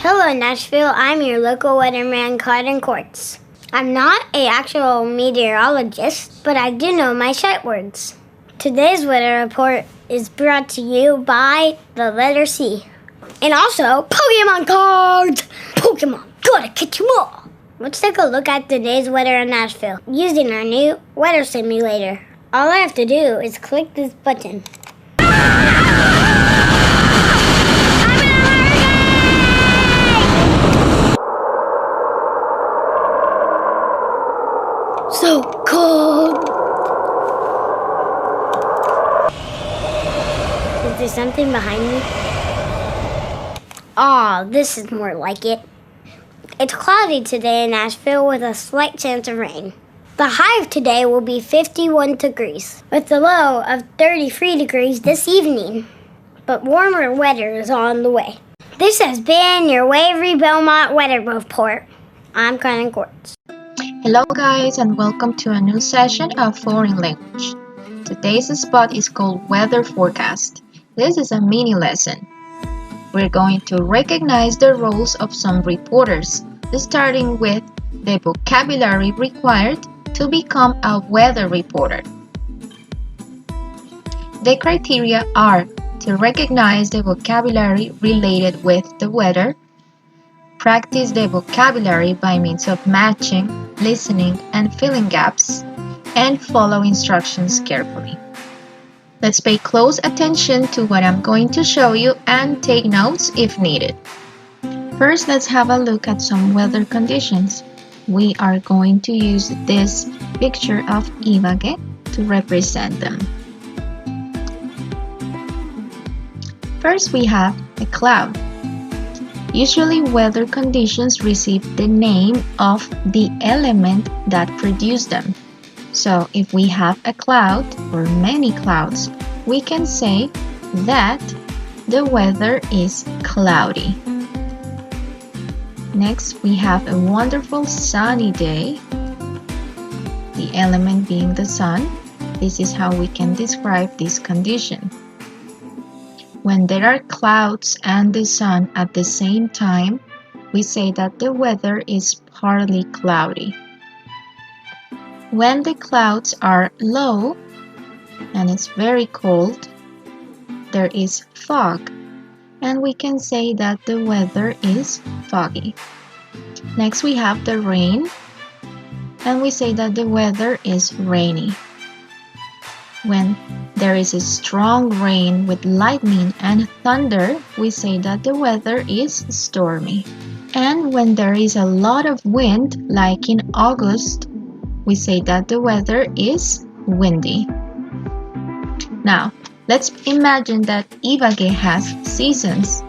Hello, Nashville. I'm your local weatherman, Cotton Quartz. I'm not an actual meteorologist, but I do know my sight words. Today's weather report is brought to you by the letter C. And also, Pokemon cards! Pokemon, gotta catch 'em all! Let's take a look at today's weather in Nashville using our new weather simulator. All I have to do is click this button. So cold! Is there something behind me? Aw, this is more like it. It's cloudy today in Nashville with a slight chance of rain. The high of today will be 51 degrees, with a low of 33 degrees this evening. But warmer weather is on the way. This has been your Waverly Belmont Weather Report. I'm Cotton Quartz. Hello guys, and welcome to a new session of foreign language. Today's spot is called Weather Forecast. This is a mini lesson. We're going to recognize the roles of some reporters, starting with the vocabulary required to become a weather reporter. The criteria are to recognize the vocabulary related with the weather, practice the vocabulary by means of matching, listening, and filling gaps, and follow instructions carefully. Let's pay close attention to what I'm going to show you and take notes if needed. First, let's have a look at some weather conditions. We are going to use this picture of Ibagué to represent them. First, we have a cloud. Usually, weather conditions receive the name of the element that produced them. So, if we have a cloud or many clouds, we can say that the weather is cloudy. Next, we have a wonderful sunny day, the element being the sun. This is how we can describe this condition. When there are clouds and the sun at the same time, we say that the weather is partly cloudy. When the clouds are low and it's very cold, there is fog, and we can say that the weather is foggy. Next, we have the rain, and we say that the weather is rainy. When there is a strong rain with lightning and thunder, we say that the weather is stormy. And when there is a lot of wind, like in August, we say that the weather is windy. Now, let's imagine that Ibagué has seasons: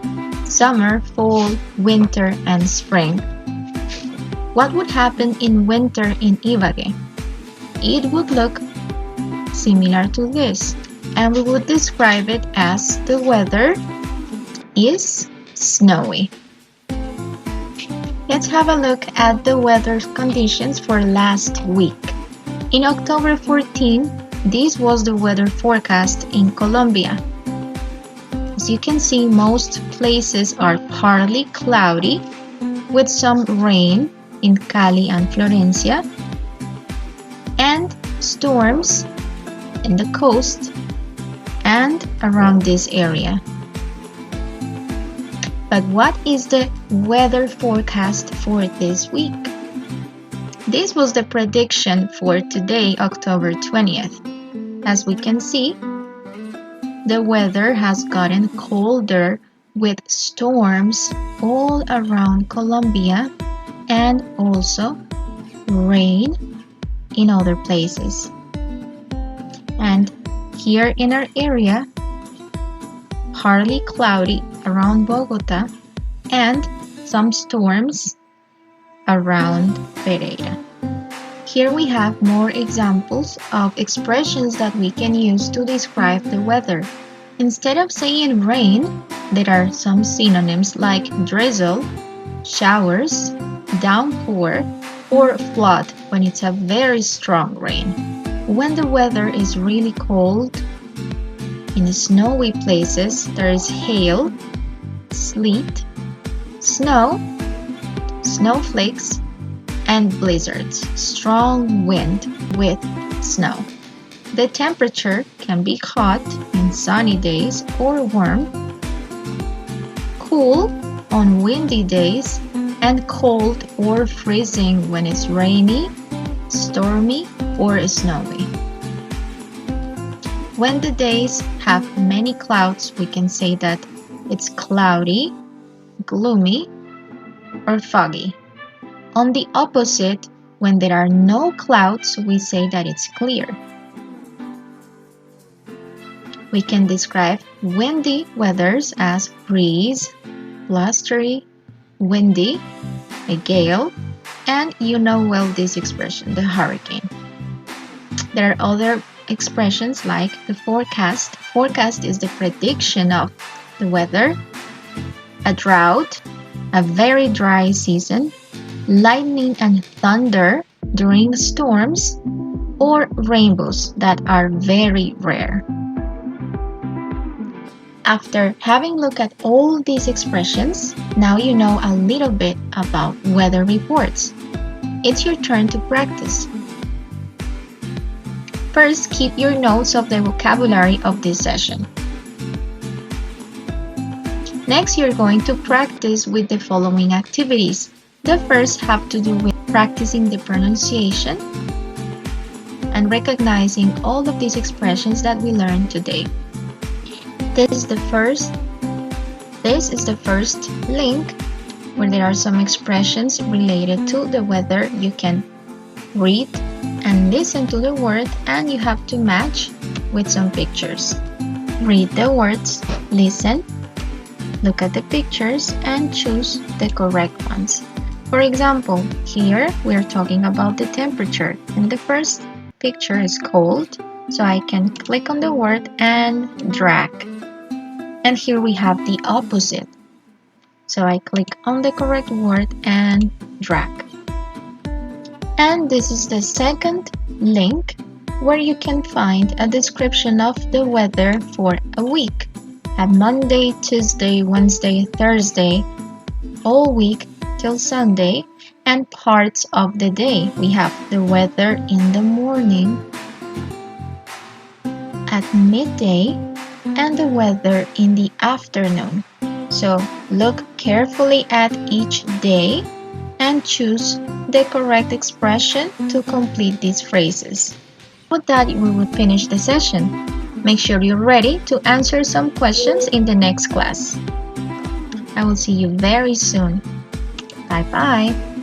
summer, fall, winter, and spring. What would happen in winter in Ibagué? It would look similar to this, and we would describe it as the weather is snowy. Let's have a look at the weather conditions for last week. In October 14, this was the weather forecast in Colombia. As you can see, most places are partly cloudy with some rain in Cali and Florencia, and storms in the coast and around this area. But what is the weather forecast for this week? This was the prediction for today, October 20th. As we can see, the weather has gotten colder with storms all around Colombia and also rain in other places. And here in our area, partly cloudy around Bogota and some storms around Pereira. Here we have more examples of expressions that we can use to describe the weather. Instead of saying rain, there are some synonyms like drizzle, showers, downpour, or flood when it's a very strong rain. When the weather is really cold, in snowy places there is hail, sleet, snow, snowflakes, and blizzards, strong wind with snow. The temperature can be hot in sunny days or warm, cool on windy days, and cold or freezing when it's rainy, stormy, or snowy. When the days have many clouds, we can say that it's cloudy, gloomy, or foggy. On the opposite, when there are no clouds, we say that it's clear. We can describe windy weathers as breeze, blustery, windy, a gale, and you know well this expression, the hurricane. There are other expressions like the forecast. Forecast is the prediction of the weather, a drought, a very dry season, lightning and thunder during storms, or rainbows that are very rare. After having looked at all these expressions, now you know a little bit about weather reports. It's your turn to practice. First, keep your notes of the vocabulary of this session. Next, you're going to practice with the following activities. The first have to do with practicing the pronunciation and recognizing all of these expressions that we learned today. This is the first link where there are some expressions related to the weather. You can read and listen to the word, and you have to match with some pictures. Read the words, listen, look at the pictures, and choose the correct ones. For example, here we're talking about the temperature, and the first picture is cold, so I can click on the word and drag. And here we have the opposite. So I click on the correct word and drag. And this is the second link where you can find a description of the weather for a week. At Monday, Tuesday, Wednesday, Thursday, all week till Sunday, and parts of the day. We have the weather in the morning, at midday, and the weather in the afternoon. So look carefully at each day and choose the correct expression to complete these phrases. With that, we will finish the session. Make sure you're ready to answer some questions in the next class. I will see you very soon. Bye-bye.